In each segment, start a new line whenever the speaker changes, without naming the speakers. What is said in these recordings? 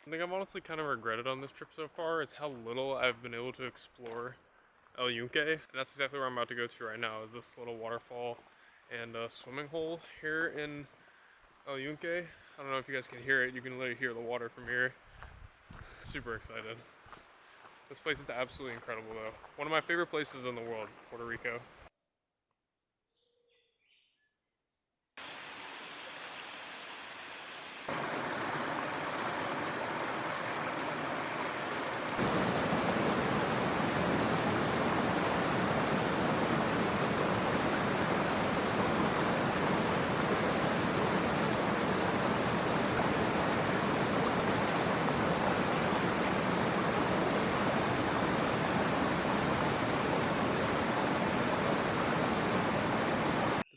Something I've honestly kind of regretted on this trip so far is how little I've been able to explore El Yunque. And that's exactly where I'm about to go to right now, is this little waterfall and swimming hole here in El Yunque. I don't know if you guys can hear it. You can literally hear the water from here. Super excited. This place is absolutely incredible though. One of my favorite places in the world, Puerto Rico.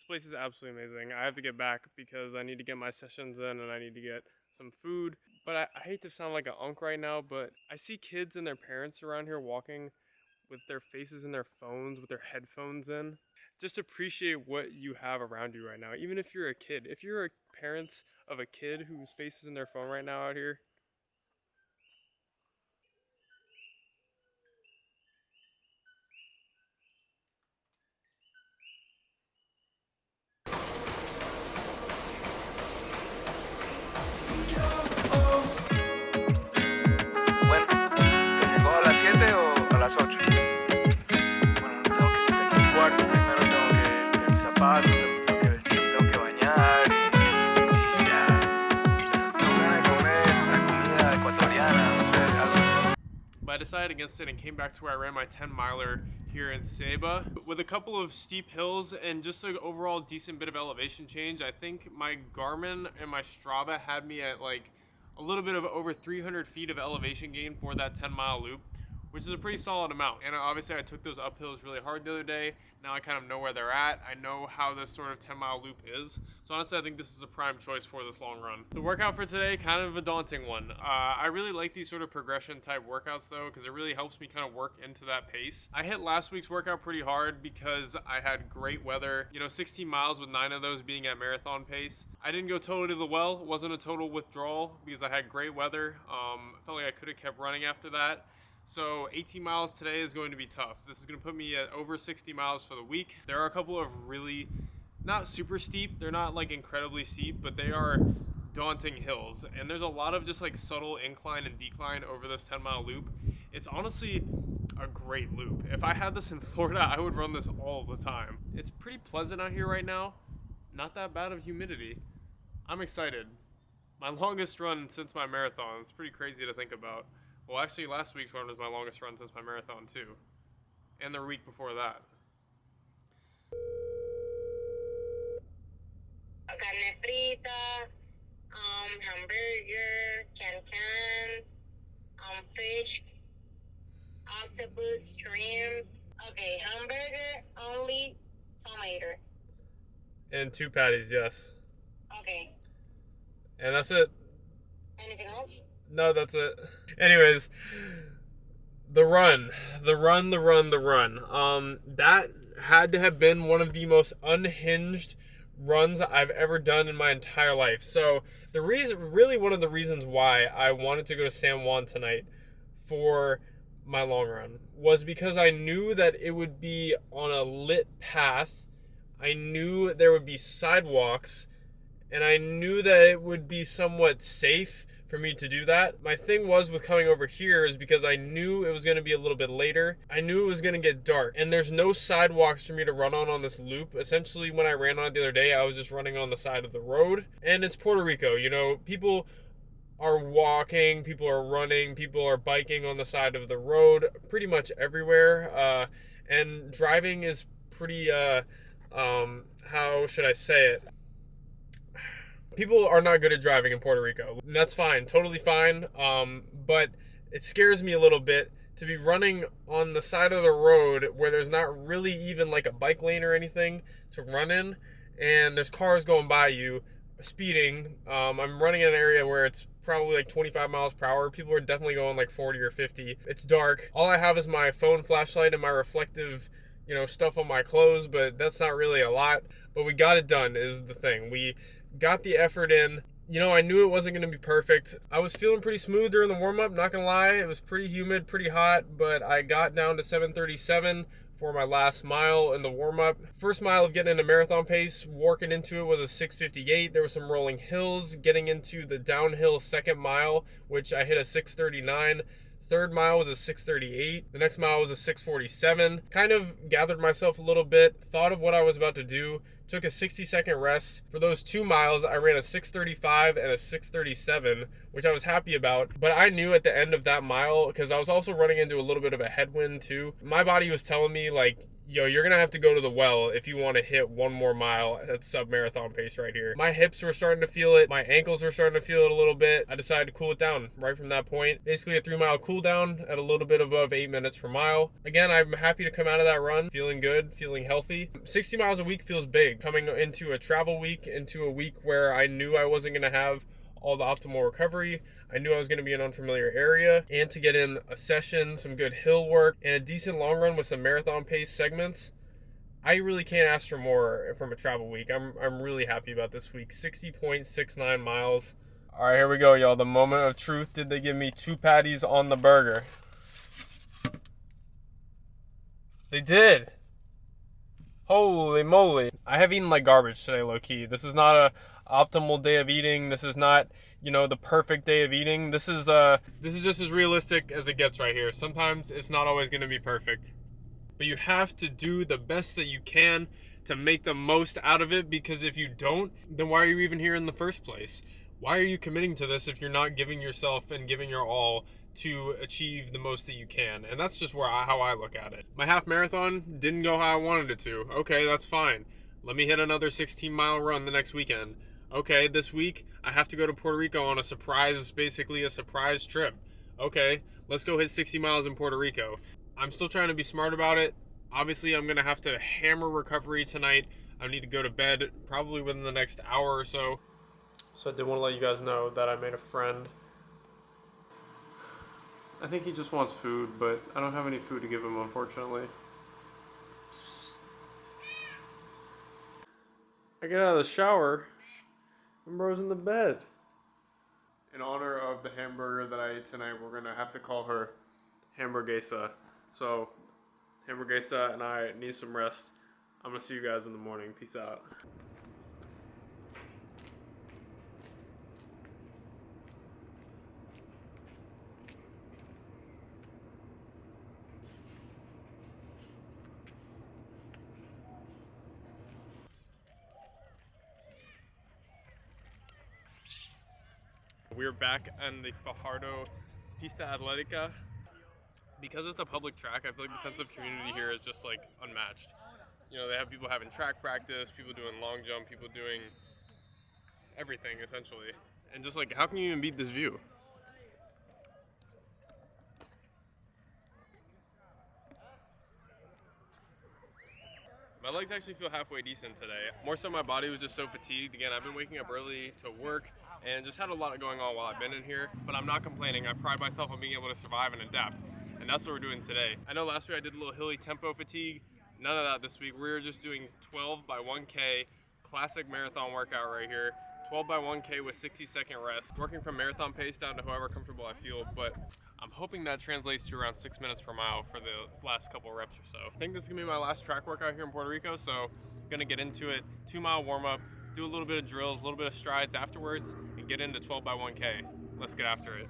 This place is absolutely amazing. I have to get back because I need to get my sessions in and I need to get some food. But I hate to sound like an unk right now, but I see kids and their parents around here walking with their faces in their phones, with their headphones in. Just appreciate what you have around you right now. Even if you're a kid, if you're a parents of a kid whose face is in their phone right now out here,
Bueno, ¿te llegó a las 7 o a las 8? Bueno, tengo que salir aquí al cuarto. Primero tengo que mis zapatos, tengo que vestir, tengo que bañar y ya. Tengo ganas de comer una comida ecuatoriana, no sé, algo.
but I decided against it and came back to where I ran my 10 miler here in Ceiba. With a couple of steep hills and just an overall decent bit of elevation change, I think my Garmin and my Strava had me at like a little bit of over 300 feet of elevation gain for that 10-mile loop, which is a pretty solid amount. And obviously I took those uphills really hard the other day. Now I kind of know where they're at. I know how this sort of 10-mile loop is. So honestly, I think this is a prime choice for this long run. The workout for today, kind of a daunting one. I really like these sort of progression type workouts though, because it really helps me kind of work into that pace. I hit last week's workout pretty hard because I had great weather. 16 miles with 9 of those being at marathon pace. I didn't go totally to the well. It wasn't a total withdrawal because I had great weather. Felt like I could have kept running after that. So 18 miles today is going to be tough. This is going to put me at over 60 miles for the week. There are a couple of really, not super steep, they're not like incredibly steep, but they are daunting hills. And there's a lot of just like subtle incline and decline over this 10-mile loop. It's honestly a great loop. If I had this in Florida, I would run this all the time. It's pretty pleasant out here right now. Not that bad of humidity. I'm excited. My longest run since my marathon. It's pretty crazy to think about. Well, actually, last week's run was my longest run since my marathon, too. And the week before that.
Carne frita, hamburger, can, fish, octopus, shrimp. Okay, hamburger, only tomato.
And 2 patties, yes.
Okay.
And that's it.
Anything else?
No, that's it. Anyways, the run. That had to have been one of the most unhinged runs I've ever done in my entire life. So really one of the reasons why I wanted to go to San Juan tonight for my long run was because I knew that it would be on a lit path. I knew there would be sidewalks, and I knew that it would be somewhat safe for me to do that. My thing was with coming over here is because I knew it was going to be a little bit later. I knew it was going to get dark, and there's no sidewalks for me to run on this loop. Essentially, when I ran on it the other day, I was just running on the side of the road. And it's Puerto Rico, people are walking, people are running, people are biking on the side of the road pretty much everywhere. And driving is pretty, how should I say it? People are not good at driving in Puerto Rico. And that's fine, totally fine. But it scares me a little bit to be running on the side of the road where there's not really even like a bike lane or anything to run in, and there's cars going by you, speeding. I'm running in an area where it's probably like 25 miles per hour. People are definitely going like 40 or 50. It's dark. All I have is my phone flashlight and my reflective, stuff on my clothes, but that's not really a lot. But we got it done is the thing. We got the effort in. You know, I knew it wasn't going to be perfect. I was feeling pretty smooth during the warm-up, not going to lie. It was pretty humid, pretty hot, but I got down to 7:37 for my last mile in the warm-up. First mile of getting into marathon pace, working into it was a 6:58. There were some rolling hills. Getting into the downhill second mile, which I hit a 6:39. Third mile was a 6:38. The next mile was a 6:47. Kind of gathered myself a little bit, thought of what I was about to do, took a 60-second rest. For those 2 miles, I ran a 6:35 and a 6:37, which I was happy about. But I knew at the end of that mile, because I was also running into a little bit of a headwind too, my body was telling me like, yo, you're gonna have to go to the well if you want to hit one more mile at sub-marathon pace right here. My hips were starting to feel it. My ankles were starting to feel it a little bit. I decided to cool it down right from that point. Basically a 3-mile cool down at a little bit above 8 minutes per mile. Again, I'm happy to come out of that run feeling good, feeling healthy. 60 miles a week feels big. Coming into a travel week, into a week where I knew I wasn't gonna have all the optimal recovery. I knew I was going to be in an unfamiliar area, and to get in a session, some good hill work, and a decent long run with some marathon pace segments. I really can't ask for more from a travel week. I'm really happy about this week. 60.69 miles. All right, here we go, y'all. The moment of truth. Did they give me 2 patties on the burger? They did. Holy moly. I have eaten like garbage today, low-key. This is not a optimal day of eating. This is not, you know, the perfect day of eating. This is just as realistic as it gets right here. Sometimes it's not always going to be perfect. But you have to do the best that you can to make the most out of it, because if you don't, then why are you even here in the first place? Why are you committing to this if you're not giving yourself and giving your all to achieve the most that you can? And that's just how I look at it. My half marathon didn't go how I wanted it to. Okay, that's fine. Let me hit another 16-mile run the next weekend. Okay, this week I have to go to Puerto Rico on basically a surprise trip. Okay, let's go hit 60 miles in Puerto Rico. I'm still trying to be smart about it. Obviously, I'm going to have to hammer recovery tonight. I need to go to bed probably within the next hour or so. So I did want to let you guys know that I made a friend. I think he just wants food, but I don't have any food to give him, unfortunately. I get out of the shower, and bro's in the bed. In honor of the hamburger that I ate tonight, we're going to have to call her Hamburguesa. So, Hamburguesa and I need some rest. I'm going to see you guys in the morning. Peace out. We're back on the Fajardo Pista Atletica. Because it's a public track, I feel like the sense of community here is just like unmatched. You know, they have people having track practice, people doing long jump, people doing everything essentially. And just like, how can you even beat this view? My legs actually feel halfway decent today. More so my body was just so fatigued. Again, I've been waking up early to work and just had a lot going on while I've been in here, but I'm not complaining. I pride myself on being able to survive and adapt, and that's what we're doing today. I know last week I did a little hilly tempo fatigue. None of that this week. We're just doing 12 by 1K, classic marathon workout right here. 12 by 1K with 60-second rest. Working from marathon pace down to however comfortable I feel, but I'm hoping that translates to around 6 minutes per mile for the last couple reps or so. I think this is gonna be my last track workout here in Puerto Rico, so I'm gonna get into it. 2-mile warm-up, do a little bit of drills, a little bit of strides afterwards, and get into 12 by 1K. Let's get after it.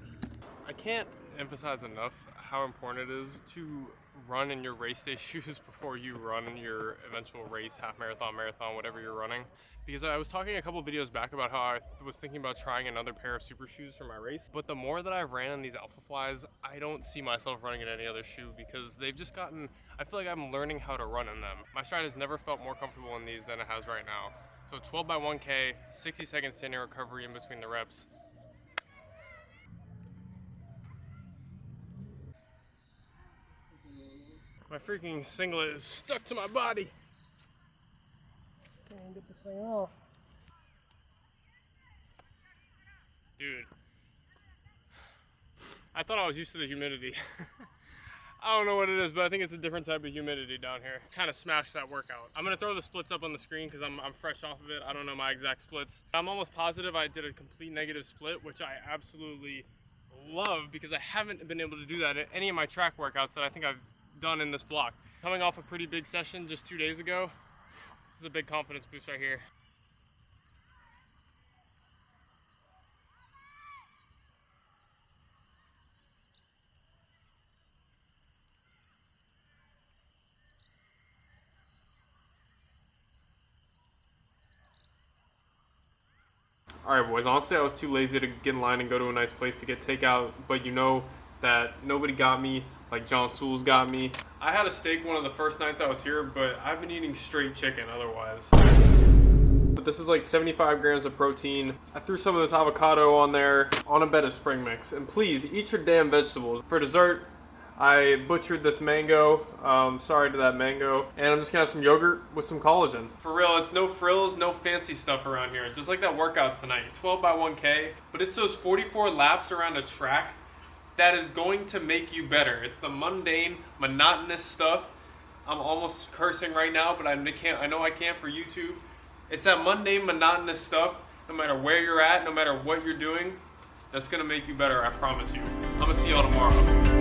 I can't emphasize enough how important it is to run in your race day shoes before you run your eventual race, half marathon, whatever you're running. Because I was talking a couple videos back about how I was thinking about trying another pair of super shoes for my race. But the more that I ran in these Alpha Flies, I don't see myself running in any other shoe because they've just gotten, I feel like I'm learning how to run in them. My stride has never felt more comfortable in these than it has right now. So 12 by 1K, 60-second standing recovery in between the reps. My freaking singlet is stuck to my body. Can't get this thing off. Dude. I thought I was used to the humidity. I don't know what it is, but I think it's a different type of humidity down here. Kind of smashed that workout. I'm gonna throw the splits up on the screen because I'm fresh off of it. I don't know my exact splits. I'm almost positive I did a complete negative split, which I absolutely love because I haven't been able to do that at any of my track workouts that I think I've done in this block. Coming off a pretty big session just 2 days ago, this is a big confidence boost right here. All right, boys, honestly, I was too lazy to get in line and go to a nice place to get takeout, but you know that nobody got me like John Sewell's got me. I had a steak one of the first nights I was here, but I've been eating straight chicken otherwise. But this is like 75 grams of protein. I threw some of this avocado on there on a bed of spring mix. And please, eat your damn vegetables. For dessert, I butchered this mango, sorry to that mango, and I'm just gonna have some yogurt with some collagen. For real, it's no frills, no fancy stuff around here. Just like that workout tonight, 12 by 1K, but it's those 44 laps around a track that is going to make you better. It's the mundane, monotonous stuff. I'm almost cursing right now, but I know I can't for YouTube. It's that mundane, monotonous stuff, no matter where you're at, no matter what you're doing, that's gonna make you better, I promise you. I'm gonna see y'all tomorrow.